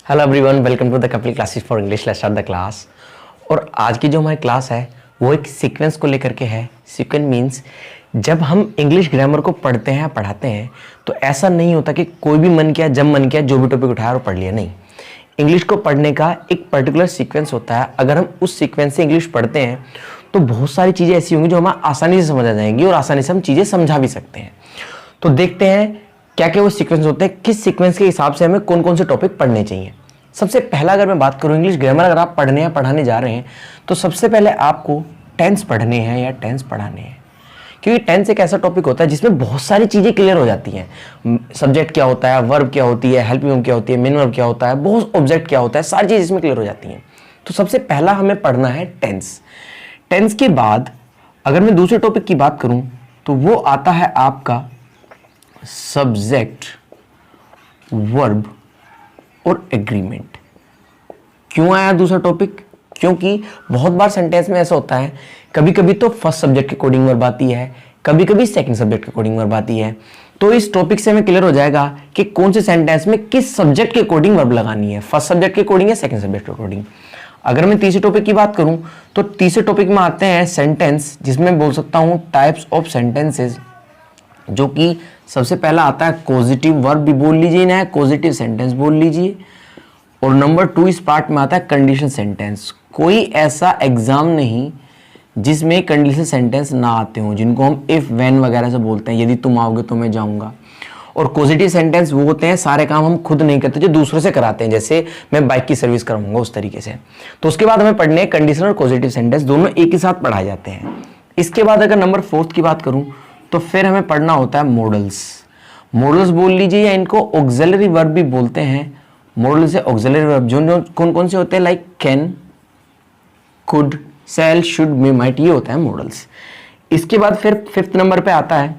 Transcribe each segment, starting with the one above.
Hello everyone, welcome to the complete classes for English. Let's start the class. और आज की जो हमारी क्लास है वो एक सीक्वेंस को लेकर के है। सीक्वेंस मीन्स जब हम इंग्लिश ग्रामर को पढ़ते हैं पढ़ाते हैं तो ऐसा नहीं होता कि कोई भी मन किया जब मन किया जो भी टॉपिक उठाया और पढ़ लिया। नहीं, इंग्लिश को पढ़ने का एक पर्टिकुलर सीक्वेंस होता है। अगर हम उस सीक्वेंस से इंग्लिश पढ़ते हैं तो बहुत सारी चीज़ें ऐसी होंगी जो हमें आसानी से समझ आ जाएंगी और आसानी से हम चीज़ें समझा भी सकते हैं। तो देखते हैं क्या क्या वो सीक्वेंस होते हैं, किस सीक्वेंस के हिसाब से हमें कौन कौन से टॉपिक पढ़ने चाहिए। सबसे पहला अगर मैं बात करूं इंग्लिश ग्रामर अगर आप पढ़ने या पढ़ाने जा रहे हैं तो सबसे पहले आपको टेंस पढ़ने हैं या टेंस पढ़ाने हैं, क्योंकि टेंस एक ऐसा टॉपिक होता है जिसमें बहुत सारी चीज़ें क्लियर हो जाती हैं। सब्जेक्ट क्या होता है, वर्ब क्या होती है, हेल्पिंग वर्ब क्या होती है, मेन वर्ब क्या होता है, बहुत ऑब्जेक्ट क्या होता है, सारी चीज़ इसमें क्लियर हो जाती हैं। तो सबसे पहला हमें पढ़ना है टेंस। टेंस के बाद अगर मैं दूसरे टॉपिक की बात करूं तो वो आता है आपका सब्जेक्ट, वर्ब और एग्रीमेंट। क्यों आया दूसरा टॉपिक? क्योंकि बहुत बार सेंटेंस में ऐसा होता है, कभी कभी तो फर्स्ट सब्जेक्ट के अकॉर्डिंग वर्ब आती है, कभी कभी सेकंड सब्जेक्ट के अकॉर्डिंग वर्ब आती है। तो इस टॉपिक से हमें क्लियर हो जाएगा कि कौन से सेंटेंस में किस सब्जेक्ट के अकॉर्डिंग वर्ब लगानी है, फर्स्ट सब्जेक्ट के अकॉर्डिंग या सेकंड सब्जेक्ट के अकॉर्डिंग। अगर मैं तीसरे टॉपिक की बात करूं तो तीसरे टॉपिक में आते हैं सेंटेंस, जिसमें बोल सकता हूं टाइप्स ऑफ सेंटेंसेस, जो कि सबसे पहला आता है कॉजेटिव वर्ब भी बोल लीजिए ना, कॉजेटिव सेंटेंस बोल लीजिए। और नंबर 2 इस पार्ट में आता है कंडीशन सेंटेंस। कोई ऐसा एग्जाम नहीं जिसमें कंडीशन सेंटेंस ना आते हों, जिनको हम इफ व्हेन वगैरह से बोलते हैं, यदि तुम आओगे तो मैं जाऊंगा। और पॉजिटिव सेंटेंस वो होते हैं सारे काम हम खुद नहीं करते, जो दूसरों से कराते हैं, जैसे मैं बाइक की सर्विस कराऊंगा उस तरीके से। तो उसके बाद हमें पढ़ने कंडीशनल और पॉजिटिव सेंटेंस दोनों एक ही साथ पढ़ाए जाते हैं। इसके बाद अगर नंबर 4 की बात करूं तो फिर हमें पढ़ना होता है मॉडल्स। मॉडल्स बोल लीजिए या इनको ऑक्सिलरी वर्ब भी बोलते हैं। मॉडल से ऑक्सिलरी वर्ब जो कौन कौन से होते हैं, like can, could, shall, should, may, might, ये होता है मॉडल्स। इसके बाद फिर 5th नंबर पे आता है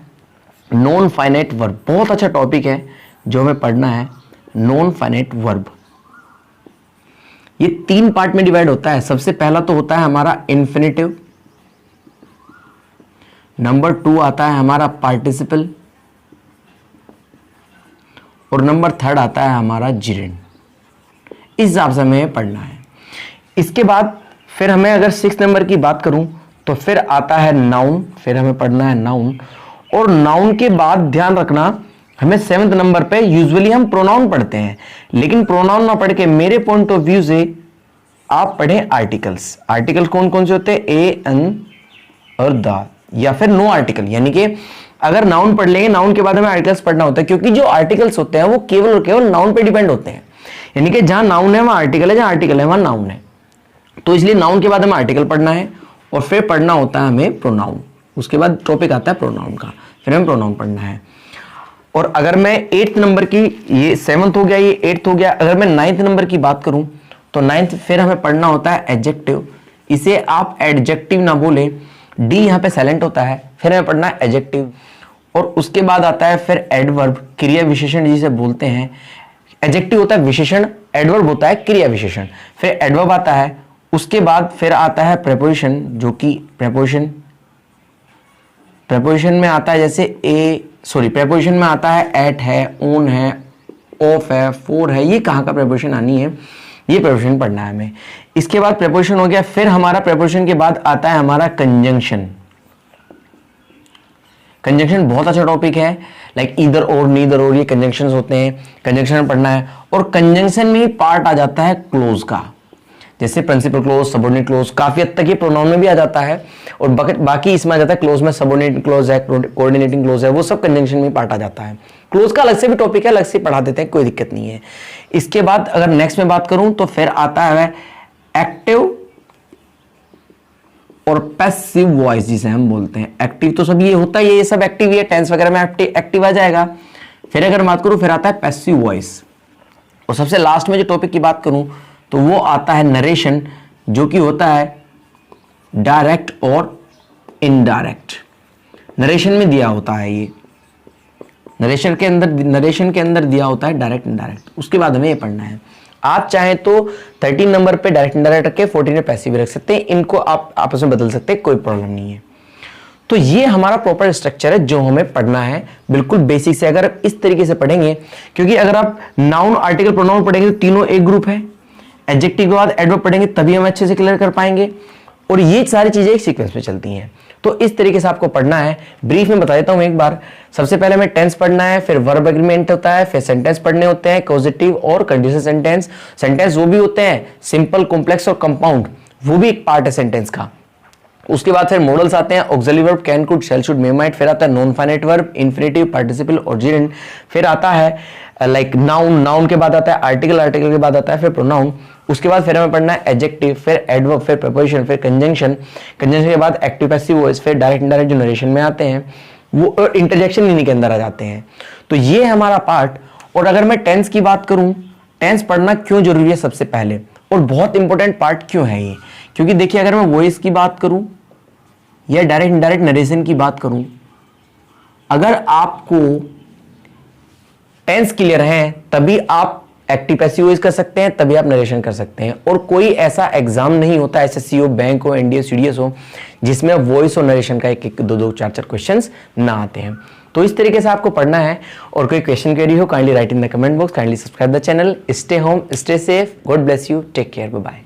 नॉन फाइनाइट वर्ब। बहुत अच्छा टॉपिक है जो हमें पढ़ना है, नॉन फाइनाइट वर्ब। ये 3 पार्ट में डिवाइड होता है। सबसे पहला तो होता है हमारा इन्फिनेटिव, नंबर 2 आता है हमारा पार्टिसिपल, और नंबर 3 आता है हमारा जिरेंड। इस हिसाब से हमें पढ़ना है। इसके बाद फिर हमें अगर 6 नंबर की बात करूं तो फिर आता है नाउन। फिर हमें पढ़ना है नाउन, और नाउन के बाद ध्यान रखना हमें 7th नंबर पे यूजुअली हम प्रोनाउन पढ़ते हैं, लेकिन प्रोनाउन ना पढ़ के मेरे पॉइंट ऑफ व्यू से आप पढ़ें आर्टिकल्स। आर्टिकल कौन कौन से होते हैं, ए, एन और द, या फिर नो आर्टिकल। यानी कि अगर नाउन पढ़ लेंगे, नाउन के बाद हमें आर्टिकल्स पढ़ना होता है, क्योंकि जो आर्टिकल्स होते हैं वो केवल और केवल नाउन पे डिपेंड होते हैं। यानी कि जहां नाउन है वहां आर्टिकल है, जहां आर्टिकल है वहां नाउन है। तो इसलिए नाउन के बाद हमें आर्टिकल पढ़ना है और फिर पढ़ना होता है हमें प्रोनाउन। उसके बाद टॉपिक आता है प्रोनाउन का, फिर हमें प्रोनाउन पढ़ना है। और अगर मैं 8th नंबर की, ये 7th हो गया, ये 8th हो गया। अगर मैं 9th नंबर की बात करूं तो 9th फिर हमें पढ़ना होता है एडजेक्टिव। इसे आप एडजेक्टिव ना बोले, डी यहाँ पे साइलेंट होता है। फिर हमें पढ़ना है एडजेक्टिव, और उसके बाद आता है फिर एडवर्ब, क्रिया विशेषण जिसे बोलते हैं। एडजेक्टिव होता है विशेषण, एडवर्ब होता है क्रिया विशेषण। फिर एडवर्ब आता है, उसके बाद फिर आता है प्रेपोजिशन, जो कि प्रेपोजिशन में आता है, जैसे प्रेपोजिशन में आता है एट है, ऑन है, ऑफ है, फॉर है। ये कहाँ का प्रेपोजिशन आनी है, ये प्रेपोजिशन पढ़ना है हमें। इसके बाद प्रेपोजिशन हो गया। फिर हमारा प्रेपोजिशन के बाद आता है हमारा कंजंक्शन। कंजंक्शन बहुत अच्छा टॉपिक है, लाइक ईदर और, नीदर और, ये कंजंक्शंस होते हैं, कंजंक्शन पढ़ना है। और कंजंक्शन में ही पार्ट आ जाता है क्लोज का, जैसे प्रिंसिपल क्लोज, सबऑर्डिनेट क्लोज। काफी हद तक ये प्रोनाउन में भी आ जाता है, और बाकी इसमें आ जाता है क्लोज में सबऑर्डिनेट क्लोज है, कोऑर्डिनेटिंग क्लोज है, वो सब कंजंक्शन में ही पार्ट आ जाता है। क्लोज का अलग से भी टॉपिक है, अलग से पढ़ा देते हैं, कोई दिक्कत नहीं है। इसके बाद अगर नेक्स्ट में बात करूं तो फिर आता है एक्टिव और पैसिव वॉइस, जिसे हम बोलते हैं। एक्टिव तो सब ये होता है, ये सब एक्टिव है, टेंस वगैरह में एक्टिव आ जाएगा। फिर अगर बात करूं फिर आता है पैसिव वॉइस। और सबसे लास्ट में जो टॉपिक की बात करूं तो वो आता है नरेशन, जो कि होता है डायरेक्ट और इनडायरेक्ट। नरेशन में दिया होता है, ये नरेशन के अंदर दिया होता है डायरेक्ट इनडायरेक्ट। उसके बाद हमें ये पढ़ना है। आप चाहें तो 13 नंबर पे डायरेक्ट इनडायरेक्ट रख के 14 में पैसिव रख सकते हैं, इनको आप आपस में बदल सकते हैं, कोई प्रॉब्लम नहीं है। तो ये हमारा प्रॉपर स्ट्रक्चर है जो हमें पढ़ना है बिल्कुल बेसिक से। अगर इस तरीके से पढ़ेंगे, क्योंकि अगर आप नाउन आर्टिकल प्रोनाउन पढ़ेंगे तो तीनों एक ग्रुप है, एडजेक्टिव के बाद एडवर्ब पढ़ेंगे तभी हम अच्छे से क्लियर कर पाएंगे, और ये सारी चीजें एक सीक्वेंस में चलती हैं। तो इस तरीके से आपको पढ़ना है। ब्रीफ में बता देता हूं एक बार। सबसे पहले हमें टेंस पढ़ना है, फिर वर्ब एग्रीमेंट होता है, फिर सेंटेंस पढ़ने होते हैं, कॉजेटिव और कंडीशनल सेंटेंस। सेंटेंस वो भी होते हैं सिंपल, कॉम्प्लेक्स और कंपाउंड, वो भी एक पार्ट है सेंटेंस का। उसके बाद फिर मॉडल्स आते हैं, auxiliary verb, can, could, shall, should, may, might. फिर आता है non finite verb, infinitive, participle और जेरेंड। फिर आता है लाइक नाउन, नाउन के बाद आता है आर्टिकल, आर्टिकल के बाद आता है फिर प्रोनाउन। उसके बाद फिर हमें पढ़ना है एडजेक्टिव, फिर एडवर्ब, फिर प्रीपोजिशन, फिर कंजंक्शन। कंजंक्शन के बाद एक्टिव पैसिव वॉइस, फिर डायरेक्ट इनडायरेक्ट जो नरेशन में आते हैं वो इंटरजेक्शन इन्हीं के अंदर आ जाते हैं। तो ये हमारा पार्ट। और अगर मैं टेंस की बात करूं, टेंस पढ़ना क्यों जरूरी है सबसे पहले, और बहुत इंपॉर्टेंट पार्ट क्यों है ये, क्योंकि देखिए अगर मैं वॉइस की बात करूं या डायरेक्ट इनडायरेक्ट नरेशन की बात करूं, अगर आपको टेंस क्लियर है तभी आप एक्टिव पैसिव वॉइस कर सकते हैं, तभी आप नरेशन कर सकते हैं। और कोई ऐसा एग्जाम नहीं होता, एसएससी हो, बैंक हो, एनडीए, सीडीएस हो, जिसमें वॉइस और नरेशन का एक एक दो दो चार चार क्वेश्चंस ना आते हैं। तो इस तरीके से आपको पढ़ना है। और कोई क्वेश्चन क्वेरी हो kindly write in the comment box, kindly subscribe the channel. Stay home, stay safe, God bless you, take care, bye bye.